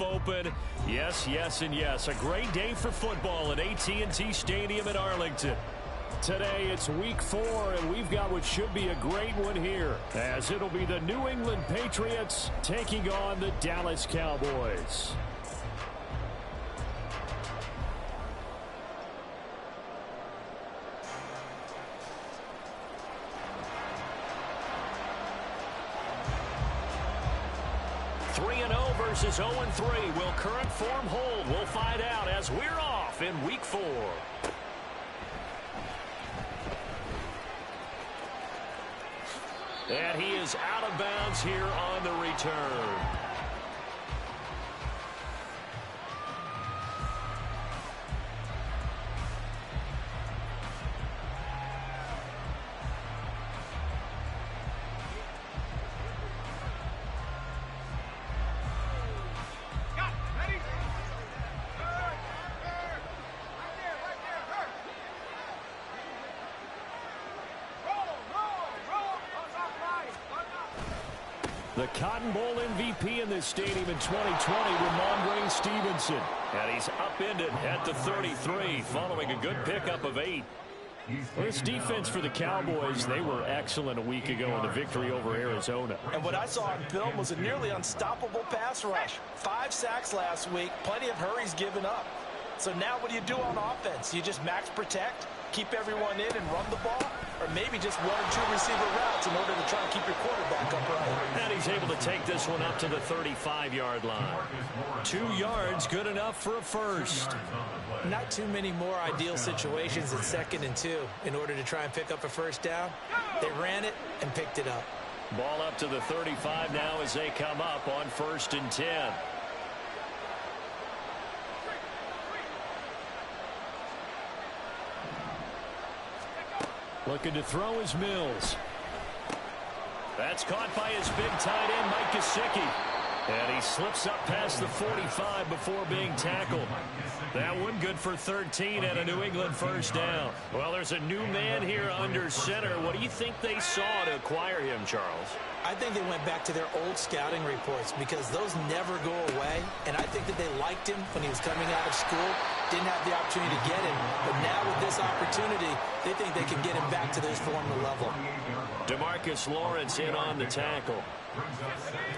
Open. Yes, yes, and yes. A great day for football at AT&T Stadium in Arlington. Today it's week 4, and we've got what should be a great one here, as it'll be the New England Patriots taking on the Dallas Cowboys. Versus 0-3. Will current form hold? We'll find out as we're off in week 4. And he is out of bounds here on the return. The Cotton Bowl MVP in this stadium in 2020, Ramondre Stevenson. And he's upended at the 33 following a good pickup of 8. Well, this defense for the Cowboys, they were excellent a week ago in the victory over Arizona. And what I saw on film was a nearly unstoppable pass rush. 5 sacks last week, plenty of hurries given up. So now what do you do on offense? You just max protect, keep everyone in and run the ball? Or maybe just 1 or 2 receiver routes in order to try and keep your quarterback upright. And he's able to take this one up to the 35-yard line. 2 yards, good enough for a first. Not too many more ideal situations in 2nd and 2 in order to try and pick up a first down. They ran it and picked it up. Ball up to the 35 now as they come up on 1st and 10. Looking to throw is Mills. That's caught by his big tight end, Mike Gesicki. And he slips up past the 45 before being tackled. That one good for 13 and a New England first down. Well, there's a new man here under center. What do you think they saw to acquire him, Charles? I think they went back to their old scouting reports because those never go away. And I think that they liked him when he was coming out of school. Didn't have the opportunity to get him. But now with this opportunity, they think they can get him back to this former level. DeMarcus Lawrence in on the tackle.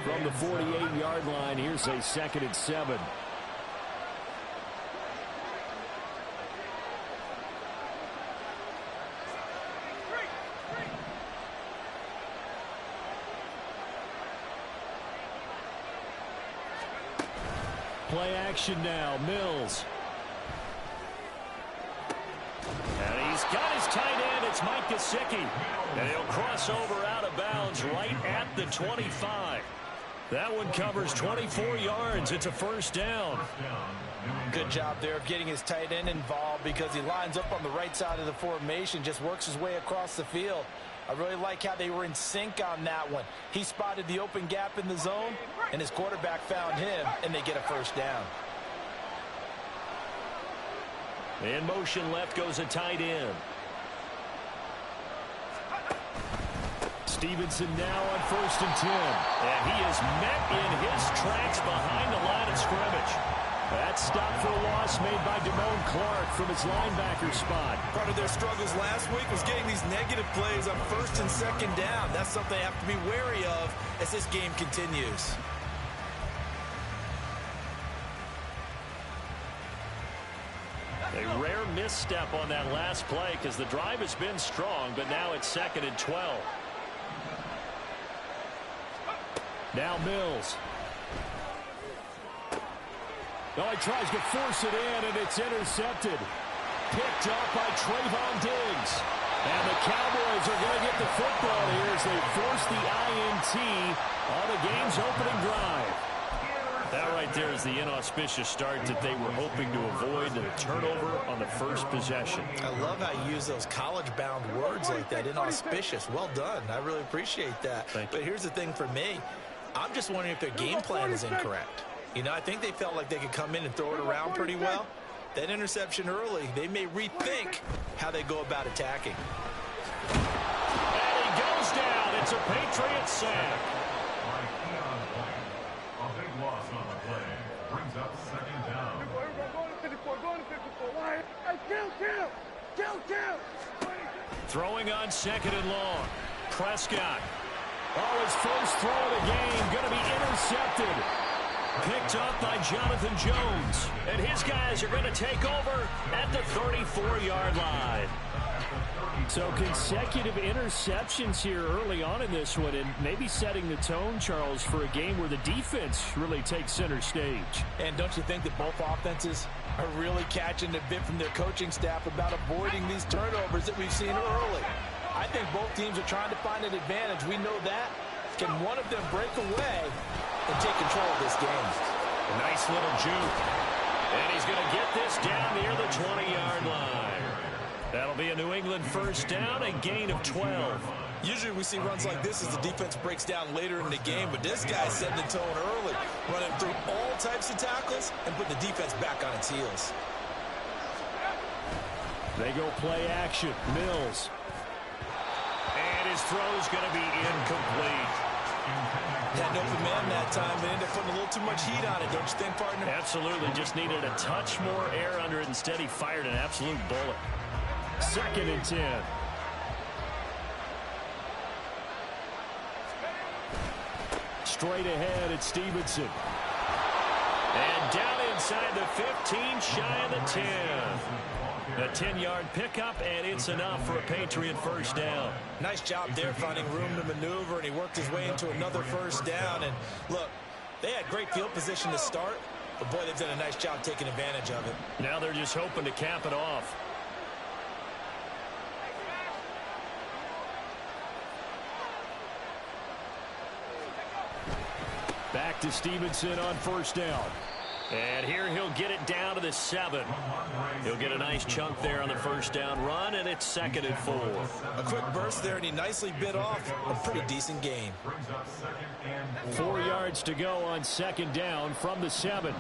From the 48-yard line, here's a 2nd and 7. Play action now, Mills. And he's got his tight end. It's Mike Gesicki. And he'll cross over out of bounds right at the 25. That one covers 24 yards. It's a first down. Good job there of getting his tight end involved because he lines up on the right side of the formation, just works his way across the field. I really like how they were in sync on that one. He spotted the open gap in the zone, and his quarterback found him, and they get a first down. In motion left goes a tight end. Stevenson now on 1st and 10. And he is met in his tracks behind the line of scrimmage. That stop for a loss made by Damone Clark from his linebacker spot. Part of their struggles last week was getting these negative plays on 1st and 2nd down. That's something they have to be wary of as this game continues. A rare misstep on that last play because the drive has been strong, but now it's 2nd and 12. Now Mills. Oh, he tries to force it in, and it's intercepted. Picked up by Trayvon Diggs. And the Cowboys are going to get the football here as they force the INT on the game's opening drive. That right there is the inauspicious start that they were hoping to avoid, and a turnover on the first possession. I love how you use those college-bound words like that, inauspicious. Well done. I really appreciate that. But here's the thing for me. I'm just wondering if their game plan is incorrect. You know, I think they felt like they could come in and throw it around pretty well. That interception early, they may rethink how they go about attacking. And he goes down. It's a Patriots sack. Throwing on 2nd and long. Prescott. Oh, his first throw of the game going to be intercepted. Picked up by Jonathan Jones. And his guys are going to take over at the 34-yard line. So consecutive interceptions here early on in this one, and maybe setting the tone, Charles, for a game where the defense really takes center stage. And don't you think that both offenses are really catching a bit from their coaching staff about avoiding these turnovers that we've seen early? I think both teams are trying to find an advantage. We know that. Can one of them break away and take control of this game? A nice little juke. And he's going to get this down near the 20-yard line. That'll be a New England first down, a gain of 12. Usually we see runs like this as the defense breaks down later in the game, but this guy's setting the tone early, running through all types of tackles and putting the defense back on its heels. They go play action. Mills. And his throw's going to be incomplete. Had an open man that time. They ended up putting a little too much heat on it, don't you think, partner? Absolutely. Just needed a touch more air under it. Instead, he fired an absolute bullet. 2nd and 10. Straight ahead at Stevenson. And down inside the 15, shy of the 10. A 10-yard pickup, and it's enough for a Patriot first down. Nice job there finding room to maneuver, and he worked his way into another first down. And look, they had great field position to start, but boy, they've done a nice job taking advantage of it. Now they're just hoping to cap it off. Back to Stevenson on first down. And here he'll get it down to the 7. He'll get a nice chunk there on the first down run, and it's 2nd and 4. A quick burst there, and he nicely bit off a pretty decent gain. 4 yards to go on 2nd down from the 7.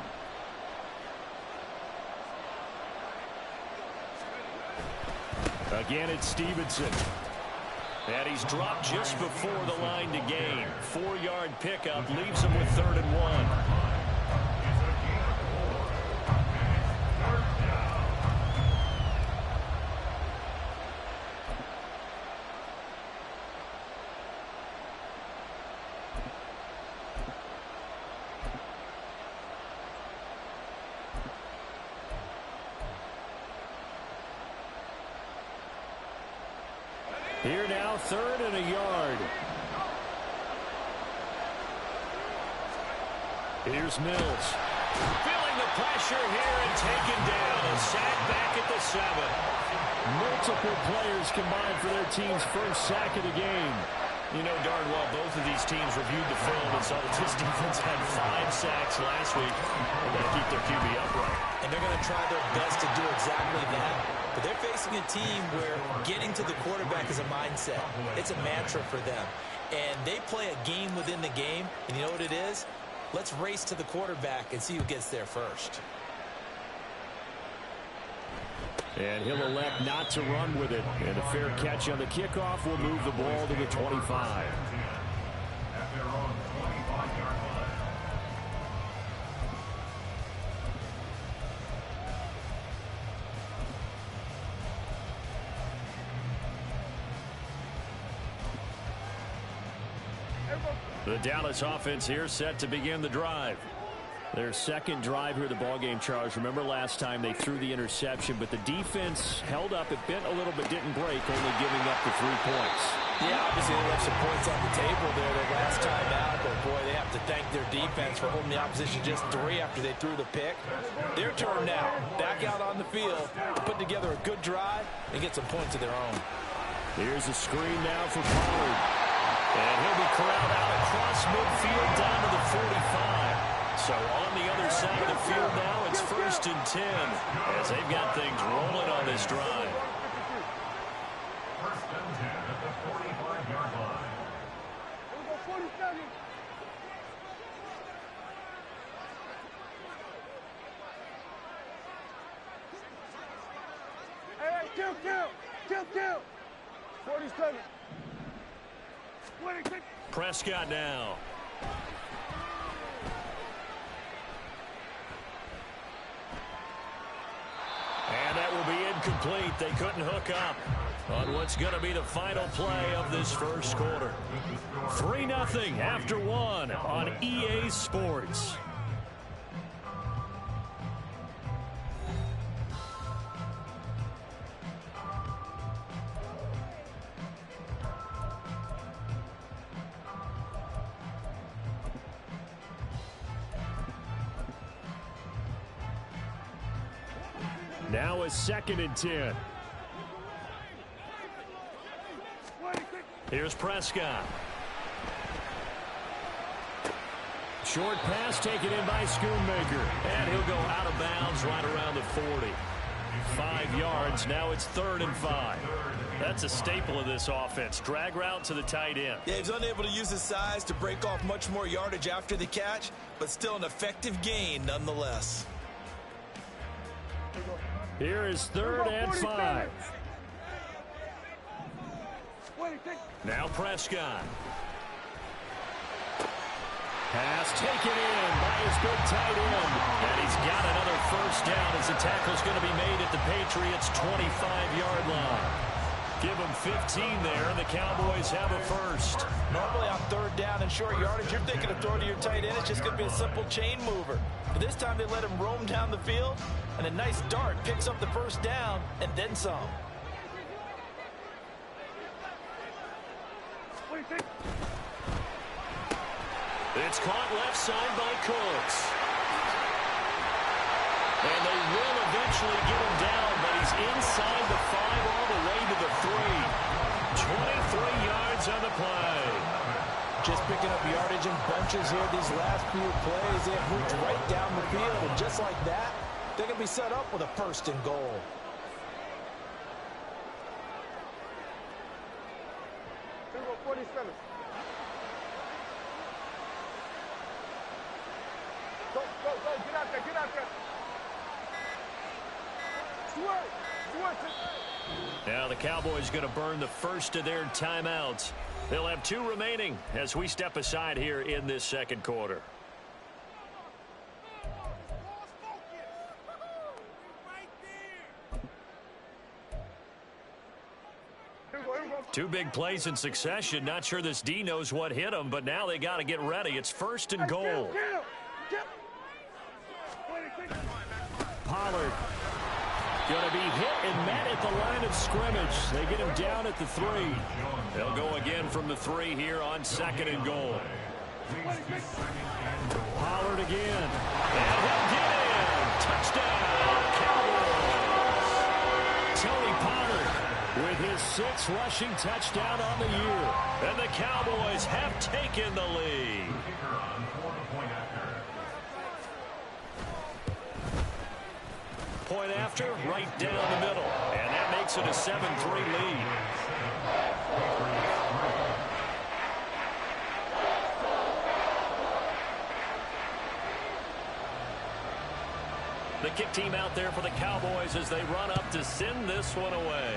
Again, it's Stevenson. And he's dropped just before the line to gain. 4-yard pickup leaves him with 3rd and 1. Here now, 3rd and a yard. Here's Mills. Feeling the pressure here and taken down. A sack back at the 7. Multiple players combined for their team's first sack of the game. You know darn well both of these teams reviewed the film and saw that this defense had 5 sacks last week. They're going to keep their QB upright. And they're going to try their best to do exactly that. But they're facing a team where getting to the quarterback is a mindset. It's a mantra for them. And they play a game within the game. And you know what it is? Let's race to the quarterback and see who gets there first. And he'll elect not to run with it. And a fair catch on the kickoff will move the ball to the 25. The Dallas offense here set to begin the drive. Their second drive here of the ballgame, Charles. Remember last time they threw the interception, but the defense held up. It bent a little but didn't break, only giving up the 3 points. Yeah, obviously they left some points on the table there the last time out, but boy, they have to thank their defense for holding the opposition just 3 after they threw the pick. Their turn now, back out on the field to put together a good drive and get some points of their own. Here's a screen now for Pollard. And he'll be corralled out across midfield down to the 45. So on the other side of the field now, it's 1st and 10 as they've got things rolling on this drive. 1st and 10 at the 45-yard line. Hey, kill. 47. Prescott now. incomplete. They couldn't hook up on what's going to be the final play of this first quarter. 3-0 after one on EA Sports. Now a 2nd and 10. Here's Prescott. Short pass taken in by Schoonmaker. And he'll go out of bounds right around the 40. 5 yards. Now it's 3rd and 5. That's a staple of this offense. Drag route to the tight end. Yeah, he's unable to use his size to break off much more yardage after the catch, but still an effective gain nonetheless. Here is 3rd and 5. Now Prescott. Pass taken in by his big tight end. And he's got another first down as the tackle's going to be made at the Patriots' 25-yard line. Give them 15 there, and the Cowboys have a first. Normally on 3rd down and short yardage, you're thinking of throwing to your tight end. It's just going to be a simple chain mover. But this time they let him roam down the field, and a nice dart picks up the first down and then some. It's caught left side by Cooks. And they will eventually get him down, but he's inside the 5 all the way to the 3. 23 yards on the play. Just picking up yardage in bunches here these last few plays. They have moved right down the field, and just like that, they're going to be set up with a 1st and goal. Get out there. Now the Cowboys going to burn the first of their timeouts. They'll have 2 remaining as we step aside here in this 2nd quarter. Two big plays in succession. Not sure this D knows what hit him, but now they got to get ready. It's 1st and goal. Pollard going to be hit and met at the line of scrimmage. They get him down at the 3. They'll go again from the 3 here on 2nd and goal. Pollard again. And he'll get in. Touchdown, Cowboys. Tony Pollard with his 6th rushing touchdown on the year. And the Cowboys have taken the lead. Point after, right down the middle. And that makes it a 7-3 lead. The kick team out there for the Cowboys as they run up to send this one away.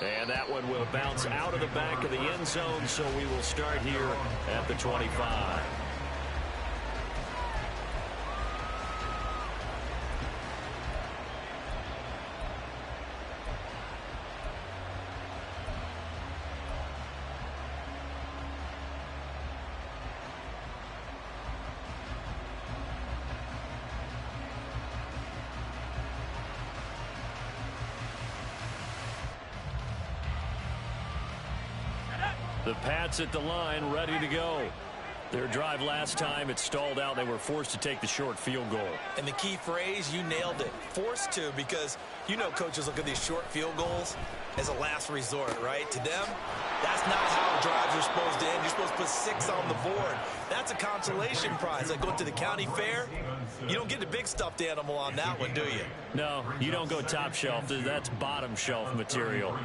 And that one will bounce out of the back of the end zone, so we will start here at the 25. The Pats at the line, ready to go. Their drive last time, it stalled out. They were forced to take the short field goal. And the key phrase, you nailed it. Forced to, because you know coaches look at these short field goals as a last resort, right? To them, that's not how drives are supposed to end. You're supposed to put 6 on the board. That's a consolation prize. Like going to the county fair, you don't get the big stuffed animal on that one, do you? No, you don't go top shelf. That's bottom shelf material.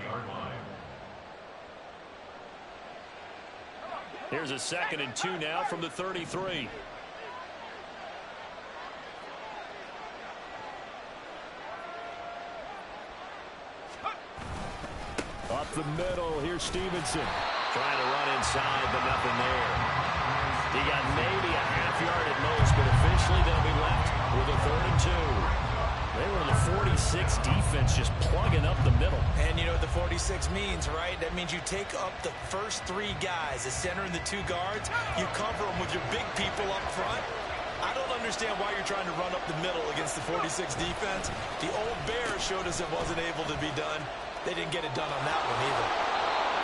Here's a 2nd and 2 now from the 33. Up the middle, here's Stevenson. Trying to run inside, but nothing there. He got maybe a half yard at most, but officially they'll be left with a 3rd and 2. They were in the 46 defense, just plugging up the middle. And you know what the 46 means, right? That means you take up the first three guys, the center and the two guards. You cover them with your big people up front. I don't understand why you're trying to run up the middle against the 46 defense. The old Bears showed us it wasn't able to be done. They didn't get it done on that one either.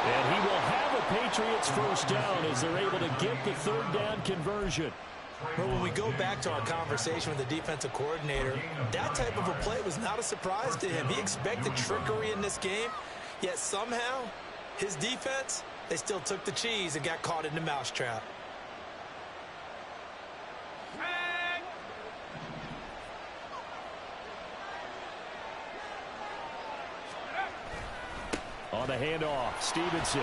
And he will have a Patriots first down as they're able to get the third down conversion. But when we go back to our conversation with the defensive coordinator, that type of a play was not a surprise to him. He expected trickery in this game, yet somehow his defense, they still took the cheese and got caught in the mousetrap. On the handoff, Stevenson.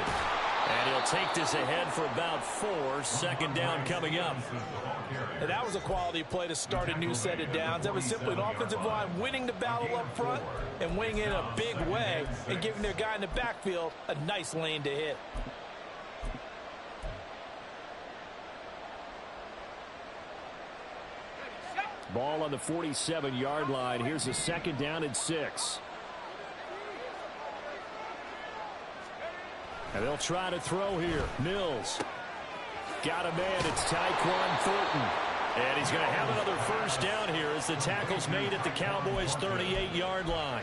And he'll take this ahead for about 4. Second down coming up. And that was a quality play to start a new set of downs. That was simply an offensive line winning the battle up front and winning it in a big way and giving their guy in the backfield a nice lane to hit. Ball on the 47-yard line. Here's a second down and 6. And they'll try to throw here. Mills. Got a man. It's Tyquan Thornton. And he's going to have another first down here as the tackle's made at the Cowboys' 38-yard line.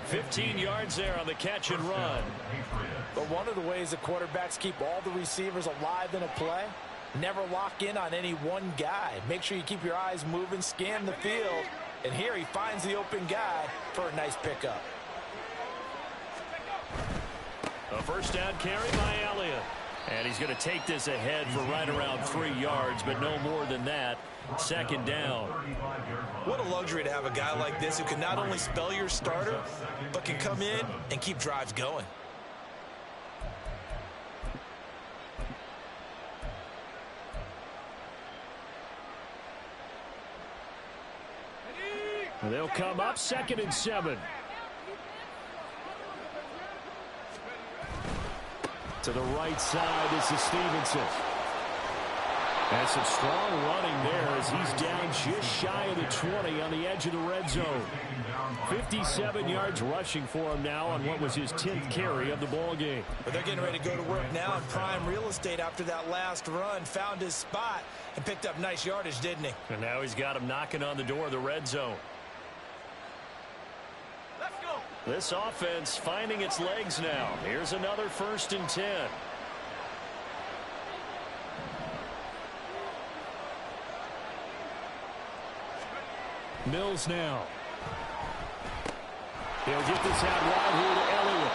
15 yards there on the catch and run. But one of the ways the quarterbacks keep all the receivers alive in a play, never lock in on any one guy. Make sure you keep your eyes moving, scan the field. And here he finds the open guy for a nice pickup. A first down carry by Elliott. And he's going to take this ahead for right around 3 yards, but no more than that. Second down. What a luxury to have a guy like this who can not only spell your starter, but can come in and keep drives going. They'll come up 2nd and 7. To the right side, this is Stevenson. And some strong running there as he's down just shy of the 20 on the edge of the red zone. 57 yards rushing for him now on what was his 10th carry of the ball game. But they're getting ready to go to work now in prime real estate after that last run. Found his spot and picked up nice yardage, didn't he? And now he's got him knocking on the door of the red zone. This offense finding its legs now. Here's another 1st and 10. Mills now. He'll get this out wide here to Elliott.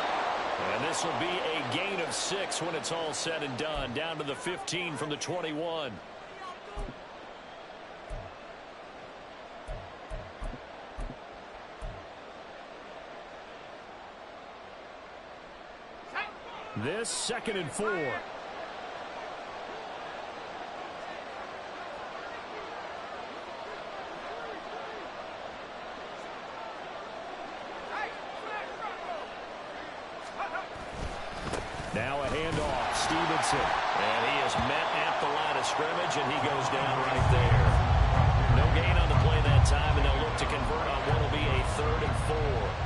And this will be a gain of 6 when it's all said and done. Down to the 15 from the 21. This 2nd and 4. Now a handoff, Stevenson. And he is met at the line of scrimmage, and he goes down right there. No gain on the play that time, and they'll look to convert on what will be a 3rd and 4.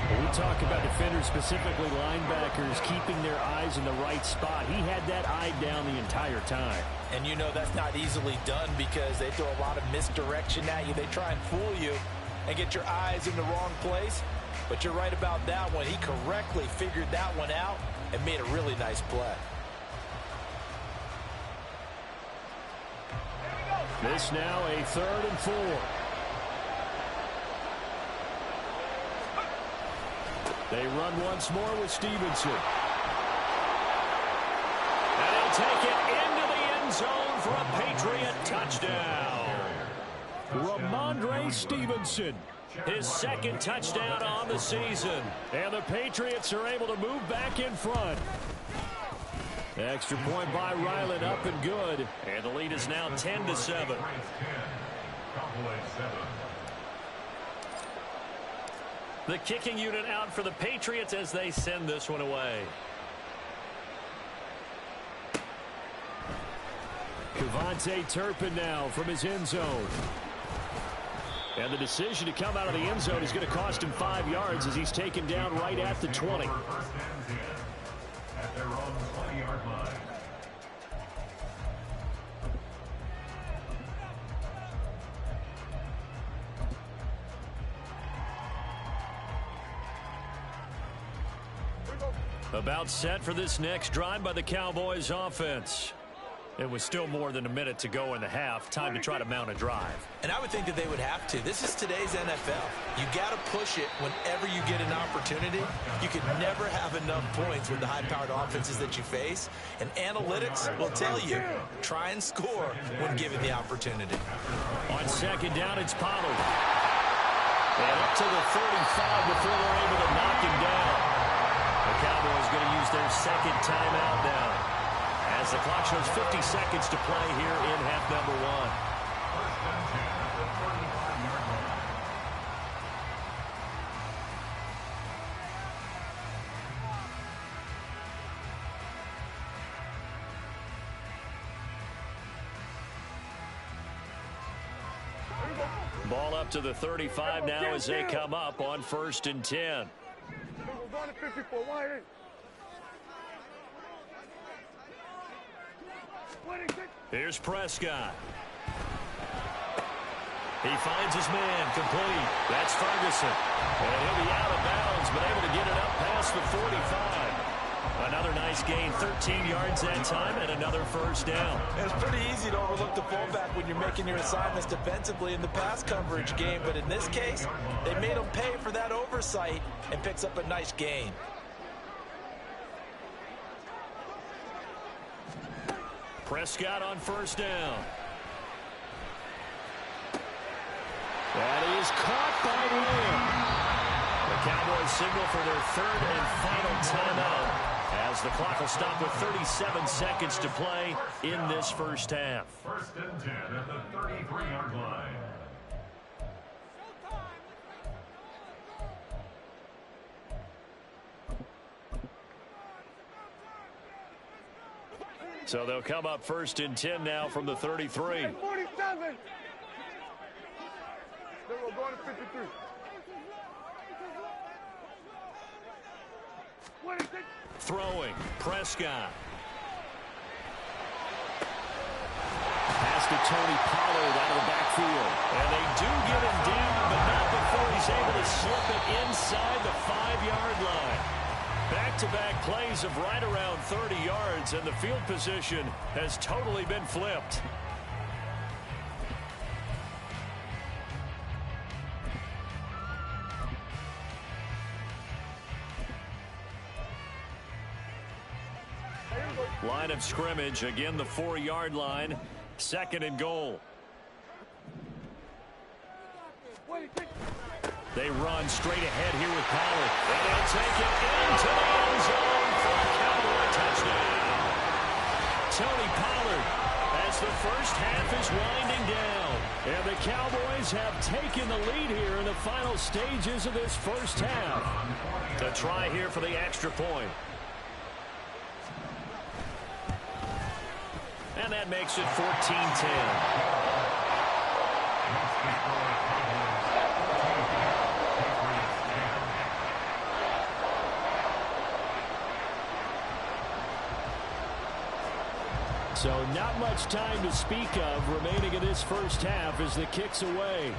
When we talk about defenders, specifically linebackers, keeping their eyes in the right spot. He had that eye down the entire time. And you know that's not easily done because they throw a lot of misdirection at you. They try and fool you and get your eyes in the wrong place. But you're right about that one. He correctly figured that one out and made a really nice play. This now a 3rd and 4. They run once more with Stevenson. And he'll take it into the end zone for a Patriot touchdown. Ramondre Stevenson, his 2nd touchdown on the season. And the Patriots are able to move back in front. Extra point by Ryland, up and good. And the lead is now 10-7. The kicking unit out for the Patriots as they send this one away. Kevontae Turpin now from his end zone. And the decision to come out of the end zone is going to cost him 5 yards as he's taken down right at the 20. At their own 20-yard line. About set for this next drive by the Cowboys offense. It was still more than a minute to go in the half. Time to try to mount a drive. And I would think that they would have to. This is today's NFL. You got to push it whenever you get an opportunity. You can never have enough points with the high-powered offenses that you face. And analytics will tell you, try and score when given the opportunity. On second down, it's Pollard. And up to the 35 before they're able to knock him down. The Cowboys going to use their second timeout now, as the clock shows 50 seconds to play here in half number 1. Ball up to the 35 now as they come up on 1st and 10. Here's Prescott. He finds his man complete. That's Ferguson. And he'll be out of bounds, but able to get it up past the 45. Another nice gain, 13 yards that time, and another first down. It's pretty easy to overlook the fullback when you're making your assignments defensively in the pass coverage game, but in this case, they made him pay for that oversight and picks up a nice gain. Prescott on first down. That is caught by Lamb. The Cowboys signal for their 3rd and final timeout, as the clock will stop with 37 seconds to play in this first half. 1st and 10 at the 33-yard line. So they'll come up 1st and 10 now from the 33. 47. Then we're going to 53. 26. Throwing, Prescott. Pass to Tony Pollard out of the backfield. And they do get him down, but not before he's able to slip it inside the 5-yard line. Back-to-back plays of right around 30 yards, and the field position has totally been flipped. Line of scrimmage, again the 4-yard line, 2nd and goal. They run straight ahead here with Pollard. And they'll take it into the end zone for a Cowboy touchdown. Tony Pollard, as the first half is winding down. And the Cowboys have taken the lead here in the final stages of this first half. The try here for the extra point. And that makes it 14-10. So not much time to speak of remaining in this first half as the kick's away.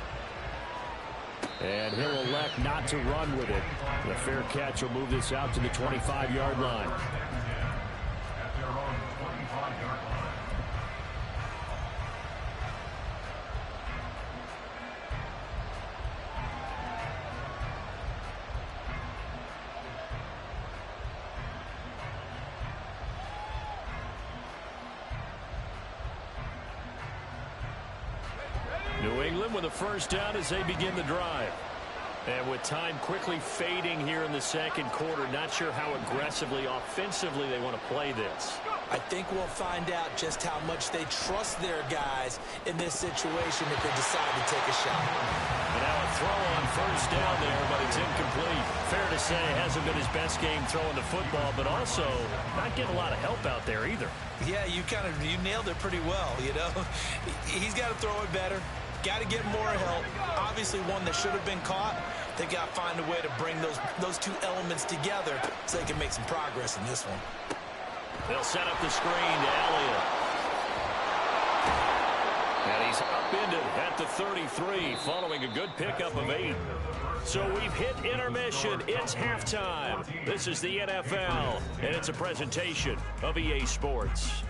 And he'll elect not to run with it. The fair catch will move this out to the 25-yard line. At their own 25-yard line. New England with a first down as they begin the drive. And with time quickly fading here in the second quarter, not sure how aggressively, offensively they want to play this. I think we'll find out just how much they trust their guys in this situation if they decide to take a shot. And now a throw on first down there, but it's incomplete. Fair to say, hasn't been his best game throwing the football, but also not getting a lot of help out there either. Yeah, you nailed it pretty well, you know. He's got to throw it better. Got to get more help. Obviously one that should have been caught. They got to find a way to bring those two elements together so they can make some progress in this one. They'll set up the screen to Elliott. And he's upended at the 33 following a good pickup of 8. So we've hit intermission. It's halftime. This is the NFL, and it's a presentation of EA Sports.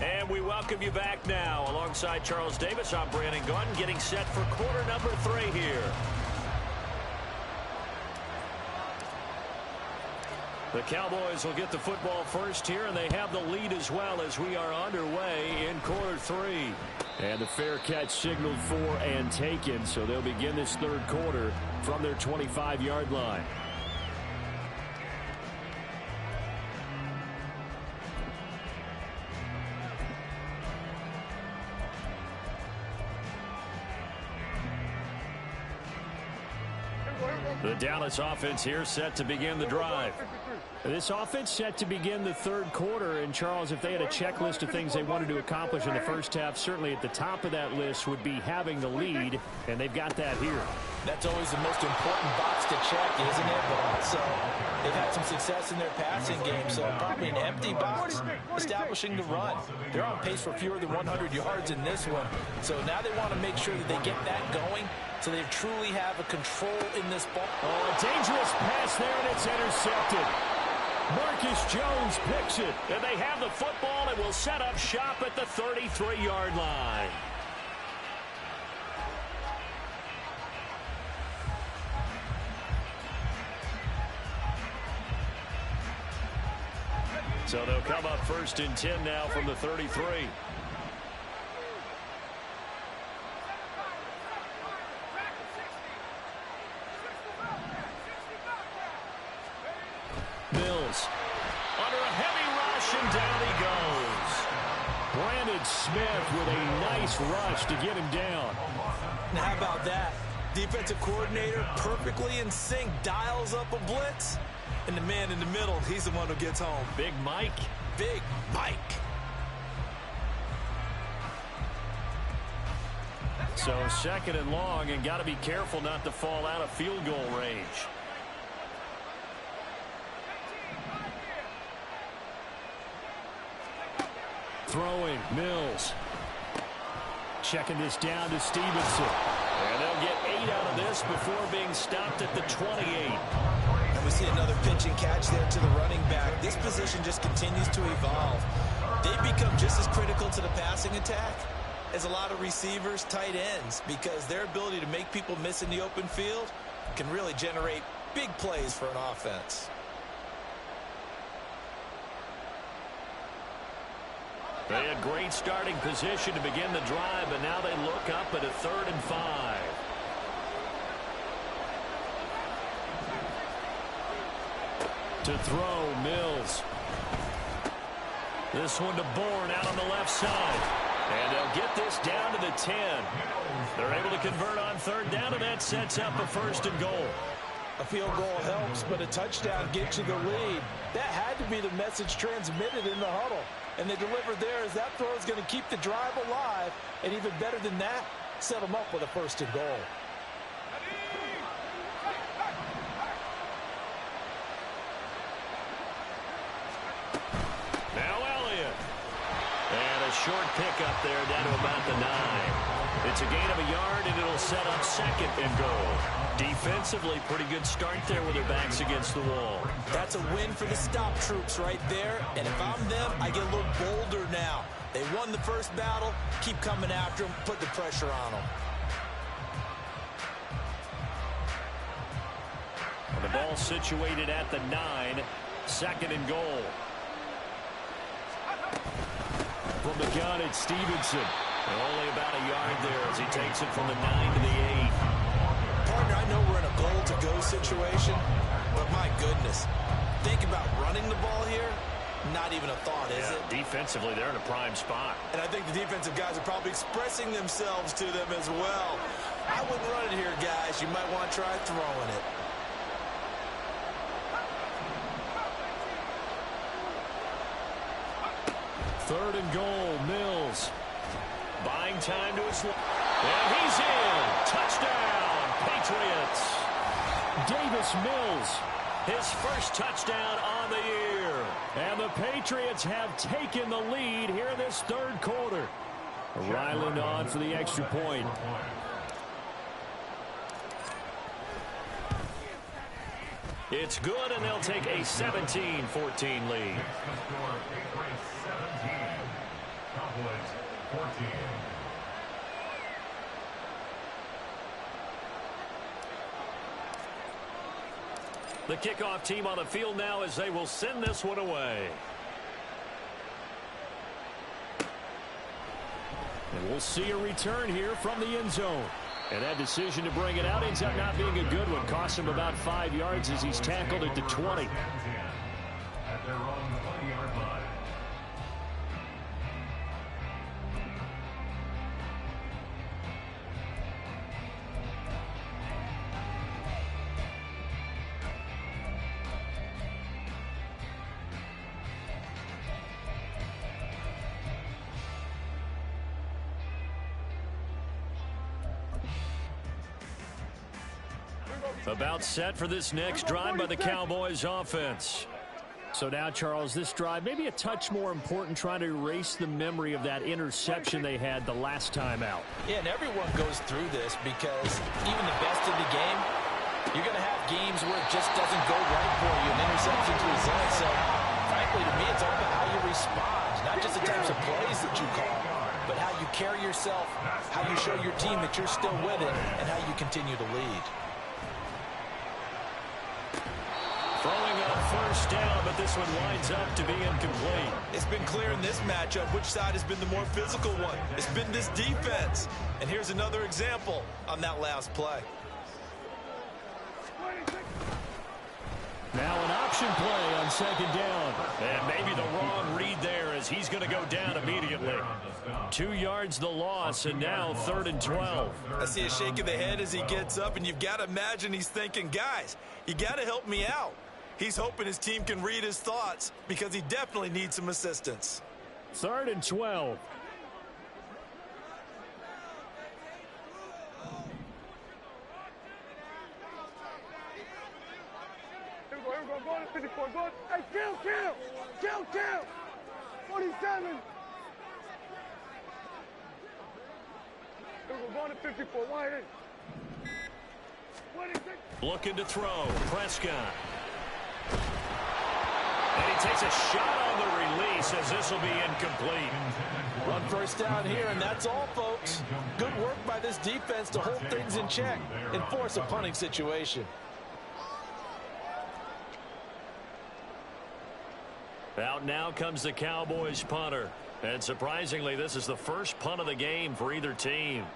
And we welcome you back now. Alongside Charles Davis, I'm Brandon Gunn, getting set for quarter number 3 here. The Cowboys will get the football first here, and they have the lead as well as we are underway in quarter 3. And the fair catch signaled for and taken, so they'll begin this third quarter from their 25-yard line. The Dallas offense here set to begin the drive. This offense set to begin the third quarter. And, Charles, if they had a checklist of things they wanted to accomplish in the first half, certainly at the top of that list would be having the lead, and they've got that here. That's always the most important box to check, isn't it? But also, they've had some success in their passing game, so probably an empty box establishing the run. They're on pace for fewer than 100 yards in this one. So now they want to make sure that they get that going so they truly have a control in this ball. Oh, a dangerous pass there, and it's intercepted. Marcus Jones picks it, and they have the football and will set up shop at the 33-yard line. So they'll come up first and 10 now from the 33. Mills under a heavy rush, and down he goes. Brandon Smith with a nice rush to get him down. Now how about that? Defensive coordinator perfectly in sync, dials up a blitz, and the man in the middle, he's the one who gets home. Big Mike. Big Mike. So second and long, and got to be careful not to fall out of field goal range. Throwing, Mills. Checking this down to Stevenson. And they'll get 8 out of this before being stopped at the 28. And we see another pitch and catch there to the running back. This position just continues to evolve. They've become just as critical to the passing attack as a lot of receivers, tight ends, because their ability to make people miss in the open field can really generate big plays for an offense. They had great starting position to begin the drive, but now they look up at a 3rd and 5. To throw, Mills. This one to Bourne out on the left side. And they'll get this down to the 10. They're able to convert on 3rd down, and that sets up a 1st and goal. A field goal helps, but a touchdown gets you the lead. That had to be the message transmitted in the huddle. And they delivered there as that throw is going to keep the drive alive. And even better than that, set them up with a 1st and goal. Now Elliott. And a short pickup there down to about the 9. It's a gain of a yard, and it'll set up 2nd and goal. Defensively, pretty good start there with their backs against the wall. That's a win for the stop troops right there. And if I'm them, I get a little bolder now. They won the first battle. Keep coming after them. Put the pressure on them. And the ball situated at the 9. 2nd and goal. From the gun, it's Stevenson. And only about a yard there as he takes it from the 9 to the 8. Partner, I know we're in a goal-to-go situation, but but my goodness. Think about running the ball here. Not even a thought, is it? Defensively, they're in a prime spot. And I think the defensive guys are probably expressing themselves to them as well. I wouldn't run it here, guys. You might want to try throwing it. Third and goal, Mills. Buying time to his left. And he's in. Touchdown, Patriots. Davis Mills. His first touchdown on the year. And the Patriots have taken the lead here in this third quarter. Ryland on for the extra point. It's good, and they'll take a 17-14 lead. Cowboys 14. The kickoff team on the field now as they will send this one away. And we'll see a return here from the end zone. And that decision to bring it out ends up not being a good one. Cost him about 5 yards as he's tackled at the 20. At their own 20-yard line. About set for this next drive by the Cowboys offense. So now, Charles, this drive maybe a touch more important, trying to erase the memory of that interception they had the last time out. Yeah, and everyone goes through this because even the best in the game, you're going to have games where it just doesn't go right for you and interceptions result. So, frankly, to me, it's all about how you respond, not just the types of plays that you call, but how you carry yourself, how you show your team that you're still with it, and how you continue to lead. Throwing up first down, but this one winds up to be incomplete. It's been clear in this matchup which side has been the more physical one. It's been this defense. And here's another example on that last play. Now an option play on second down. And maybe the wrong read there as he's going to go down immediately. 2 yards the loss, and now 3rd and 12. I see a shake of the head as he gets up, and you've got to imagine he's thinking, guys, you got to help me out. He's hoping his team can read his thoughts because he definitely needs some assistance. 3rd and 12. Here we go, go to 54, go. Hey, kill! 47! Here we go to 54, wide in. 26. Looking to throw, Prescott. And he takes a shot on the release as this will be incomplete. Run first down here, and that's all, folks. Good work by this defense to hold things in check and force a punting situation. Out now comes the Cowboys punter. And surprisingly, this is the first punt of the game for either team.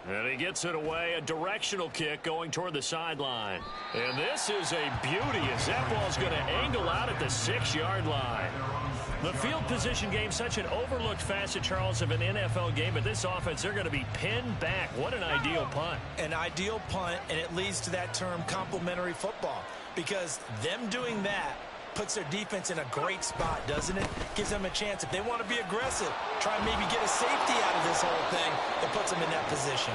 And he gets it away, a directional kick going toward the sideline. And this is a beauty as that ball's going to angle out at the 6-yard line. The field position game, such an overlooked facet, Charles, of an NFL game, but this offense, they're going to be pinned back. What an ideal punt. An ideal punt, and it leads to that term complementary football, because them doing that puts their defense in a great spot, doesn't it? Gives them a chance, if they want to be aggressive, try and maybe get a safety out of this whole thing. It puts them in that position.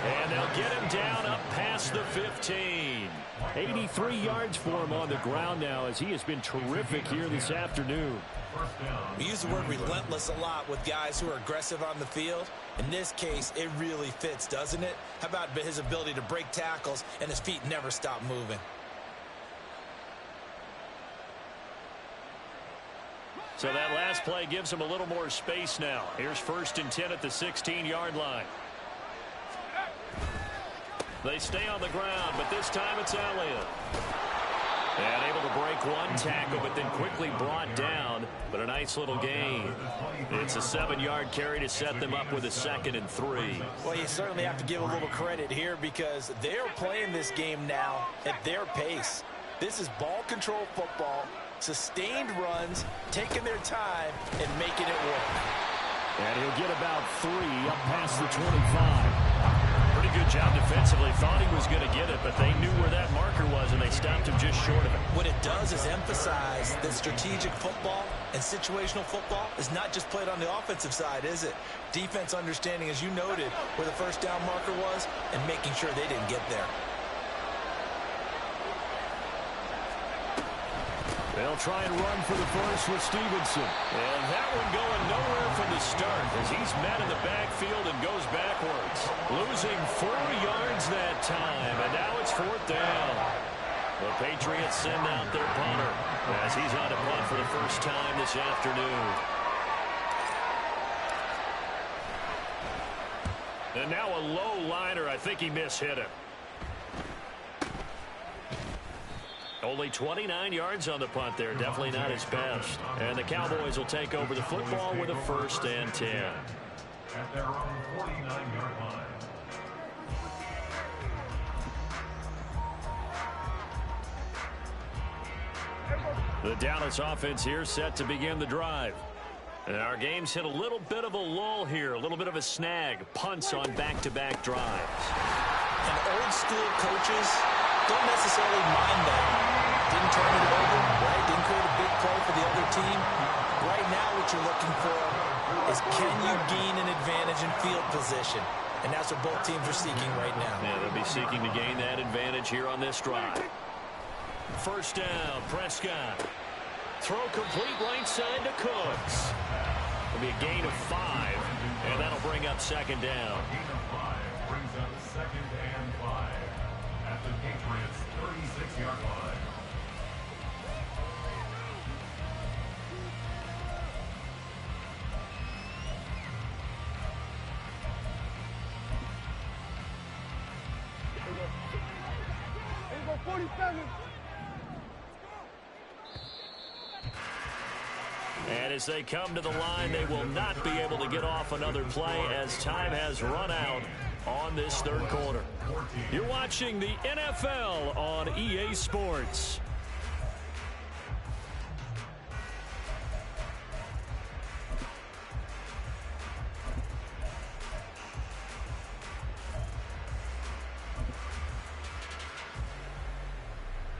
And they'll get him down up past the 15. 83 yards for him on the ground now as he has been terrific here this afternoon. We use the word relentless a lot with guys who are aggressive on the field. In this case, it really fits, doesn't it? How about his ability to break tackles and his feet never stop moving? So that last play gives him a little more space now. Here's 1st and 10 at the 16-yard line. They stay on the ground, but this time it's Elliott. And able to break one tackle, but then quickly brought down. But a nice little gain. It's a 7-yard carry to set them up with a 2nd and 3. Well, you certainly have to give a little credit here because they're playing this game now at their pace. This is ball control football, sustained runs, taking their time, and making it work. And he'll get about 3 up past the 25. Pretty good job defensively. Thought he was going to get it, but they knew where that marker was, and they stopped him just short of it. What it does is emphasize that strategic football and situational football is not just played on the offensive side, is it? Defense understanding, as you noted, where the first down marker was and making sure they didn't get there. They'll try and run for the first with Stevenson. And that one going nowhere from the start as he's met in the backfield and goes backwards. Losing 4 yards that time, and now it's 4th down. The Patriots send out their punter as he's on to punt for the first time this afternoon. And now a low liner. I think he mishit him. Only 29 yards on the punt there. Definitely not his best. And the Cowboys will take over the football with a 1st and 10. At their own 49-yard line. The Dallas offense here set to begin the drive. And our game's hit a little bit of a lull here. A little bit of a snag. Punts on back-to-back drives. And old school coaches don't necessarily mind that. Didn't turn it over, right? Didn't create a big play for the other team. Right now what you're looking for is can you gain an advantage in field position? And that's what both teams are seeking right now. Yeah, they'll be seeking to gain that advantage here on this drive. 1st down, Prescott. Throw complete right side to Cooks. It'll be a gain of 5, and that'll bring up 2nd down. Gain of 5 brings up 2nd and 5 at the Patriots' 36-yard line. There you go, 47. And as they come to the line, they will not be able to get off another play as time has run out on this 3rd quarter. You're watching the NFL on EA Sports.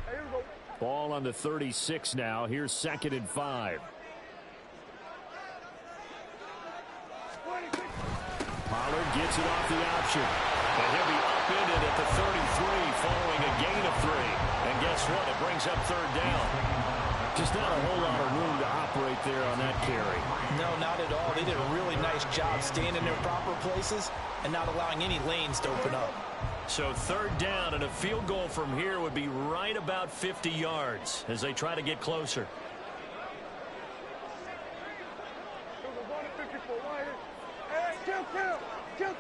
There you go. Ball on the 36 now. Here's 2nd and 5. Pollard gets it off the option. And he'll be upended at the 33 following a gain of 3. And guess what? It brings up 3rd down. Just not a whole lot of room to operate there on that carry. No, not at all. They did a really nice job staying in their proper places and not allowing any lanes to open up. So 3rd down, and a field goal from here would be right about 50 yards as they try to get closer.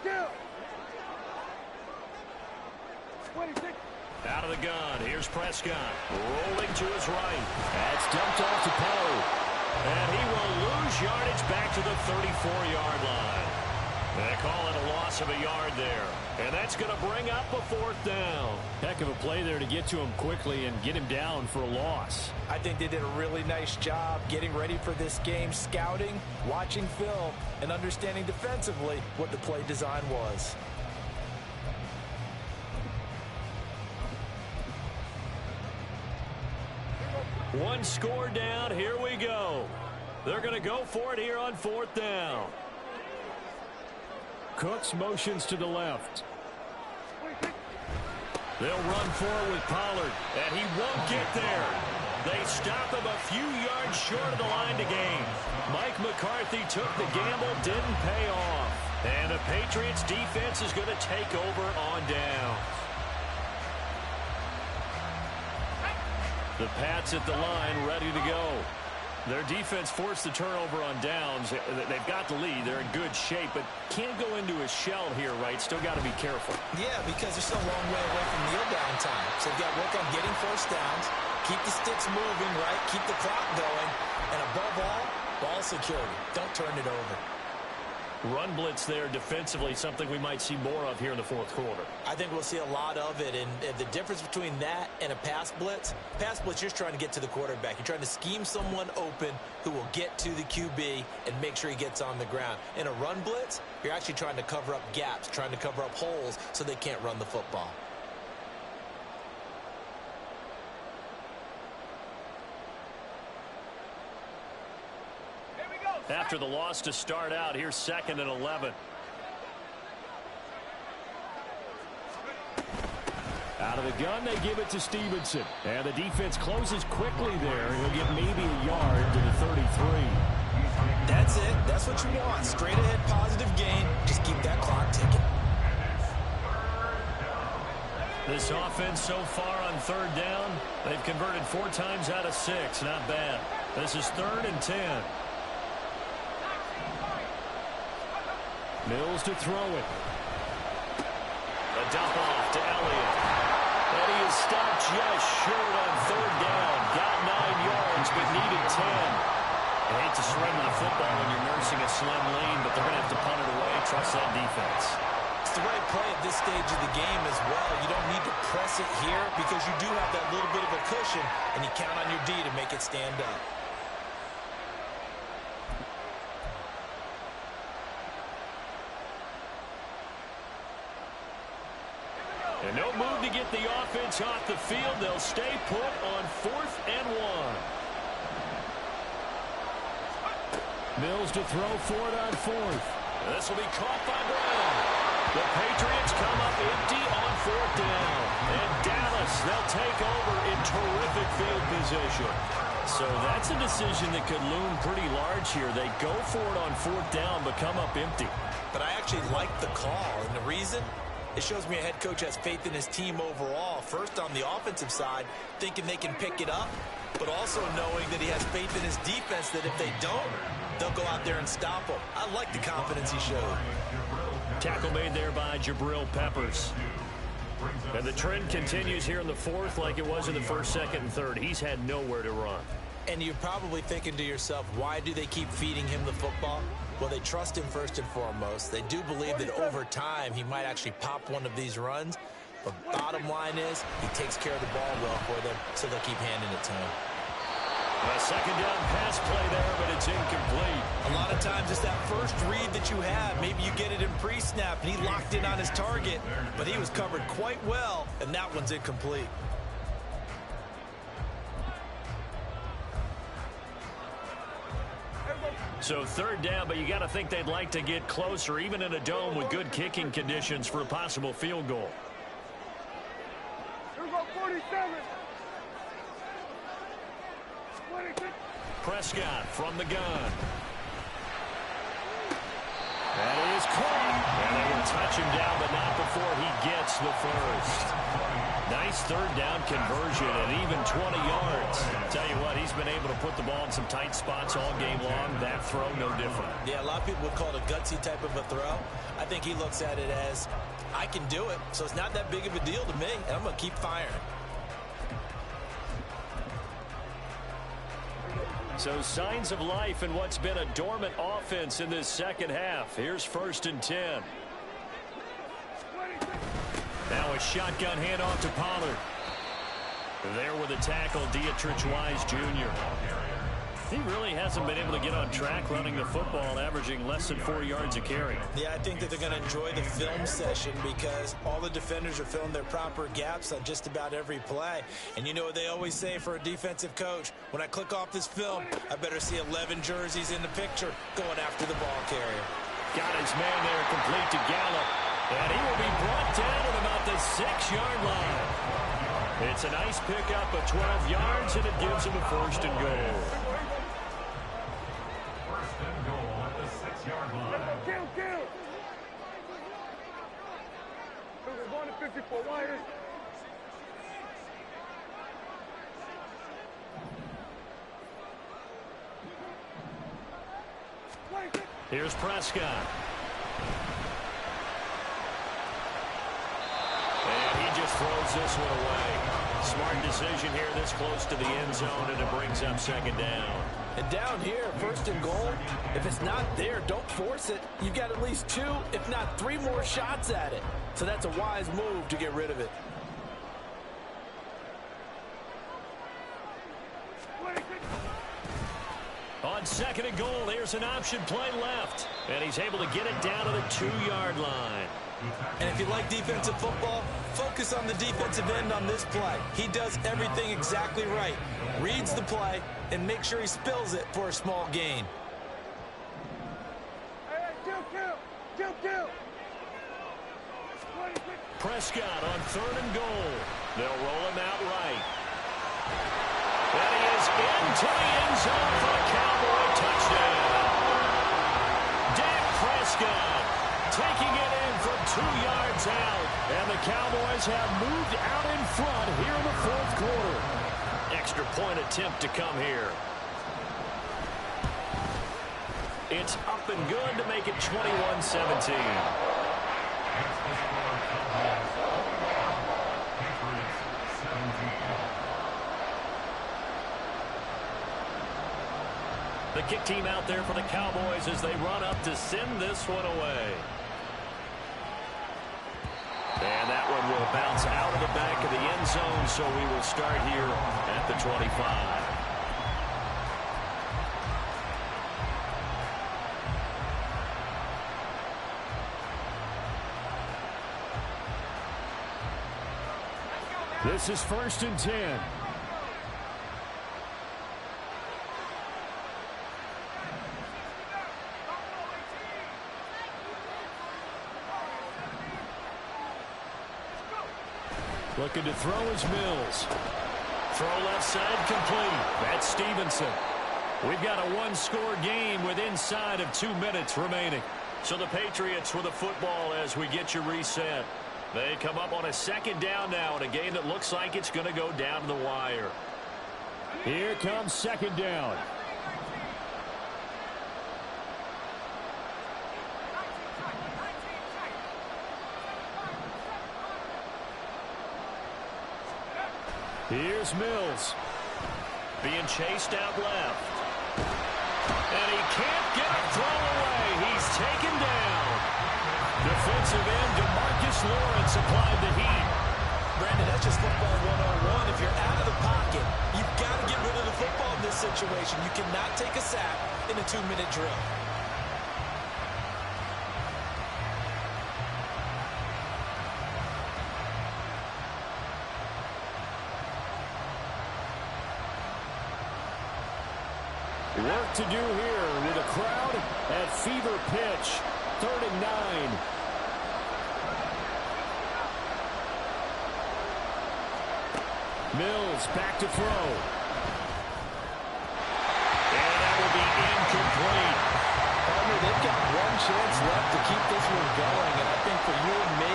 Kill. 26. Out of the gun, here's Prescott, rolling to his right. That's dumped off to Pollard. And he will lose yardage back to the 34-yard line. They call it a loss of a yard there. And that's going to bring up a 4th down. Heck of a play there to get to him quickly and get him down for a loss. I think they did a really nice job getting ready for this game, scouting, watching film, and understanding defensively what the play design was. One score down. Here we go. They're going to go for it here on 4th down. Cooks motions to the left. They'll run forward with Pollard, and he won't get there. They stop him a few yards short of the line to gain. Mike McCarthy took the gamble, didn't pay off. And the Patriots defense is going to take over on down. The Pats at the line, ready to go. Their defense forced the turnover on downs. They've got the lead. They're in good shape, but can't go into a shell here, right? Still got to be careful. Yeah, because they're still a long way away from kneel down time. So they've got to work on getting first downs, keep the sticks moving, right? Keep the clock going. And above all, ball security. Don't turn it over. Run blitz there defensively, something we might see more of here in the fourth quarter. I think we'll see a lot of it, and the difference between that and a pass blitz, you're just trying to get to the quarterback. You're trying to scheme someone open who will get to the QB and make sure he gets on the ground. In a run blitz, you're actually trying to cover up gaps, trying to cover up holes so they can't run the football. After the loss to start out, here's 2nd and 11. Out of the gun, they give it to Stevenson. And the defense closes quickly there. He'll get maybe a yard to the 33. That's it. That's what you want. Straight ahead positive gain. Just keep that clock ticking. This offense so far on 3rd down, they've converted 4 times out of 6. Not bad. This is 3rd and 10. Mills to throw it. A dump off to Elliott. And he is stopped just short on 3rd down. Got 9 yards, but needed 10. I hate to surrender the football when you're nursing a slim lead, but they're going to have to punt it away. Trust that defense. It's the right play at this stage of the game as well. You don't need to press it here because you do have that little bit of a cushion, and you count on your D to make it stand up. And no move to get the offense off the field. They'll stay put on 4th and 1. Mills to throw for it on 4th. This will be caught by Brown. The Patriots come up empty on 4th down. And Dallas, they'll take over in terrific field position. So that's a decision that could loom pretty large here. They go for it on 4th down, but come up empty. But I actually like the call, and the reason? It shows me a head coach has faith in his team overall. First, on the offensive side, thinking they can pick it up, but also knowing that he has faith in his defense that if they don't, they'll go out there and stop them. I like the confidence he showed. Tackle made there by Jabril Peppers. And the trend continues here in the 4th like it was in the 1st, 2nd, and 3rd. He's had nowhere to run. And you're probably thinking to yourself, why do they keep feeding him the football? Well, they trust him first and foremost. They do believe that over time he might actually pop one of these runs. But bottom line is he takes care of the ball well for them, so they'll keep handing it to him. A 2nd down pass play there, but it's incomplete. A lot of times it's that first read that you have. Maybe you get it in pre-snap, and he locked in on his target, but he was covered quite well, and that one's incomplete. So 3rd down, but you got to think they'd like to get closer, even in a dome with good kicking conditions for a possible field goal. Here we go, 47. Prescott from the gun. That is caught. And they will touch him down, but not before he gets the first. Nice 3rd down conversion and even 20 yards. Tell you what, he's been able to put the ball in some tight spots all game long. That throw, no different. Yeah, a lot of people would call it a gutsy type of a throw. I think he looks at it as, I can do it, so it's not that big of a deal to me, and I'm going to keep firing. So signs of life in what's been a dormant offense in this 2nd half. Here's 1st and 10. Now a shotgun handoff to Pollard. There with a tackle, Dietrich Wise Jr. He really hasn't been able to get on track running the football, averaging less than 4 yards a carry. Yeah, I think that they're going to enjoy the film session because all the defenders are filling their proper gaps on just about every play. And you know what they always say for a defensive coach? When I click off this film, I better see 11 jerseys in the picture going after the ball carrier. Got his man there, complete to Gallup. And he will be brought down at about the 6-yard line. It's a nice pickup of 12 yards, and it gives him a 1st and goal. 1st and goal at the 6-yard line. Kill. We're going to 54 wires. Here's Prescott. And he just throws this one away. Smart decision here this close to the end zone, and it brings up second down. And down here, first and goal, if it's not there, don't force it. You've got at least 2, if not 3 more shots at it. So that's a wise move to get rid of it. On second and goal, here's an option play left. And he's able to get it down to the 2-yard line. And if you like defensive football, focus on the defensive end on this play. He does everything exactly right. Reads the play and make sure he spills it for a small gain. Kill. Prescott on third and goal. They'll roll him out right. And he is into the end zone for a Cowboy touchdown. Dak Prescott taking it in from 2 yards out. And the Cowboys have moved out in front here in the fourth quarter. Extra point attempt to come here. It's up and good to make it 21-17. The kick team out there for the Cowboys as they run up to send this one away. And that one will bounce out of the back of the end zone, so we will start here at the 25. This is 1st and 10. Looking to throw is Mills. Throw left side complete. That's Stevenson. We've got a one-score game with inside of 2 minutes remaining. So the Patriots with the football as we get you reset. They come up on a second down now in a game that looks like it's going to go down to the wire. Here comes second down. Here's Mills. Being chased out left. And he can't get a throw away. He's taken down. Defensive end DeMarcus Lawrence applied the heat. Brandon, that's just football 101. If you're out of the pocket, you've got to get rid of the football in this situation. You cannot take a sack in a 2-minute drill. Work to do here with a crowd at fever pitch. 3rd and 9. Mills back to throw. And that will be incomplete. Partner, they've got one chance left to keep this one going, and I think for you and me,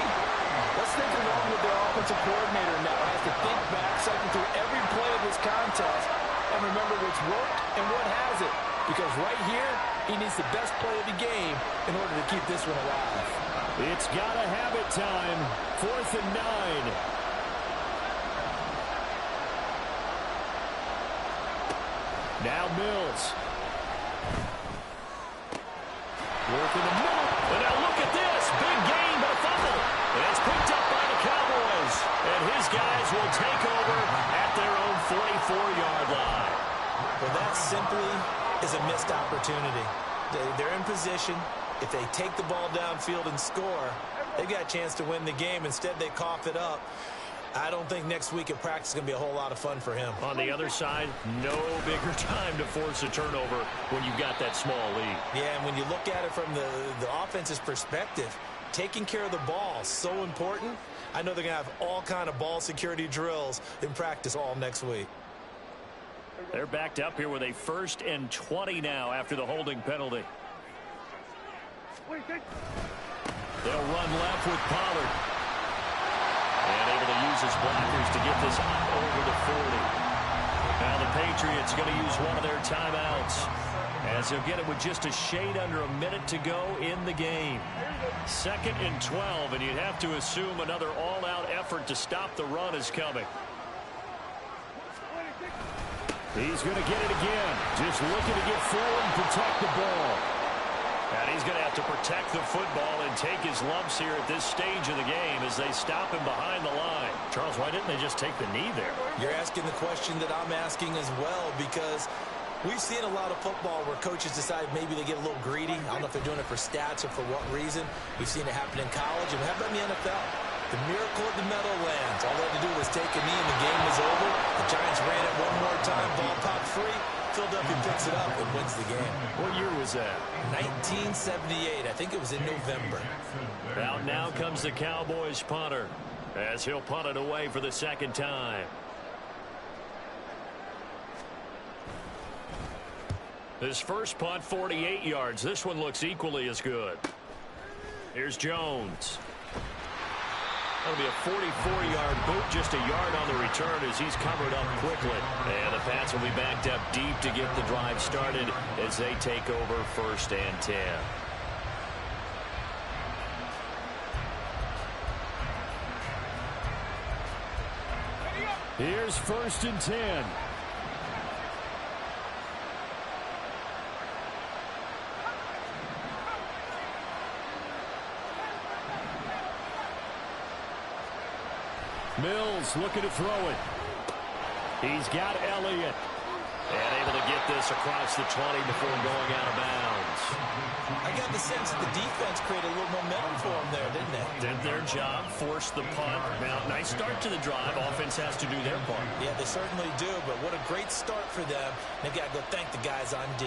let's think along with their offensive coordinator now. Has to think back, cycle through every play of this contest, and remember what's worked and what hasn't. Because right here, he needs the best play of the game in order to keep this one alive. It's got to have it time. 4th and 9. Now Mills. Work in the middle. And now look at this. Big gain, but a fumble. And it's picked up by the Cowboys. And his guys will take over at their own 44-yard line. Well, that simply is a missed opportunity. They're in position. If they take the ball downfield and score, they've got a chance to win the game. Instead, they cough it up. I don't think next week at practice is going to be a whole lot of fun for him. On the other side, no bigger time to force a turnover when you've got that small lead. Yeah, and when you look at it from the offense's perspective, taking care of the ball is so important. I know they're going to have all kind of ball security drills in practice all next week. They're backed up here with a 1st and 20 now after the holding penalty. They'll run left with Pollard. And able to use his blockers to get this over the 40. Now the Patriots going to use one of their timeouts. as he'll get it with just a shade under a minute to go in the game. 2nd and 12, and you'd have to assume another all-out effort to stop the run is coming. He's going to get it again. Just looking to get forward and protect the ball. And he's going to have to protect the football and take his lumps here at this stage of the game as they stop him behind the line. Charles, why didn't they just take the knee there? You're asking the question that I'm asking as well, because we've seen a lot of football where coaches decide maybe they get a little greedy. I don't know if they're doing it for stats or for what reason. We've seen it happen in college, and how about in the NFL? The miracle of the Meadowlands. All they had to do was take a knee and the game was over. The Giants ran it one more time. Ball popped free. Philadelphia picks it up and wins the game. What year was that? 1978. I think it was in November. Out now comes the Cowboys punter as he'll punt it away for the 2nd time. His first punt, 48 yards. This one looks equally as good. Here's Jones. That'll be a 44-yard boot, just a yard on the return as he's covered up quickly. And the Pats will be backed up deep to get the drive started as they take over 1st and 10. Here's 1st and 10. Mills looking to throw it. He's got Elliott. And able to get this across the 20 before going out of bounds. I got the sense that the defense created a little momentum for them there, didn't they? Did their job, forced the punt. Now, nice start to the drive. Offense has to do their part. Yeah, they certainly do, but what a great start for them. They've got to go thank the guys on D.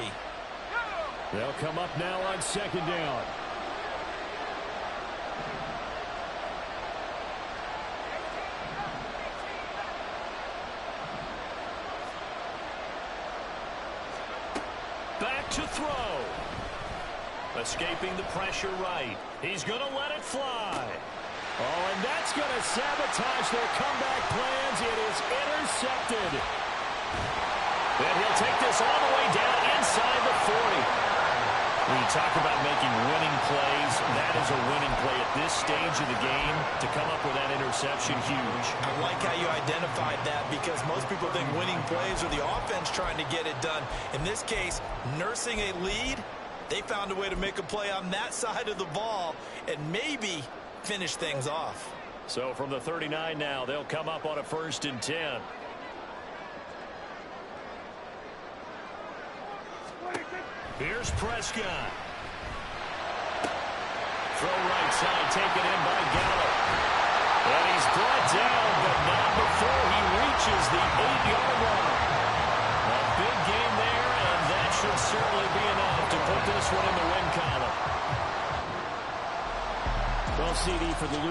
They'll come up now on 2nd down. Back to throw. Escaping the pressure right. He's going to let it fly. Oh, and that's going to sabotage their comeback plans. It is intercepted. And he'll take this all the way down inside the 40. When you talk about making winning plays, that is a winning play at this stage of the game. To come up with that interception, huge. I like how you identified that, because most people think winning plays are the offense trying to get it done. In this case, nursing a lead, they found a way to make a play on that side of the ball and maybe finish things off. So from the 39 now, they'll come up on a 1st and 10. Here's Prescott. Throw right side, taken in by Gallup. And he's brought down, but not before he reaches the 8-yard line. A big game there, and that should certainly be enough to put this one in the win column. Well, CD, for the losing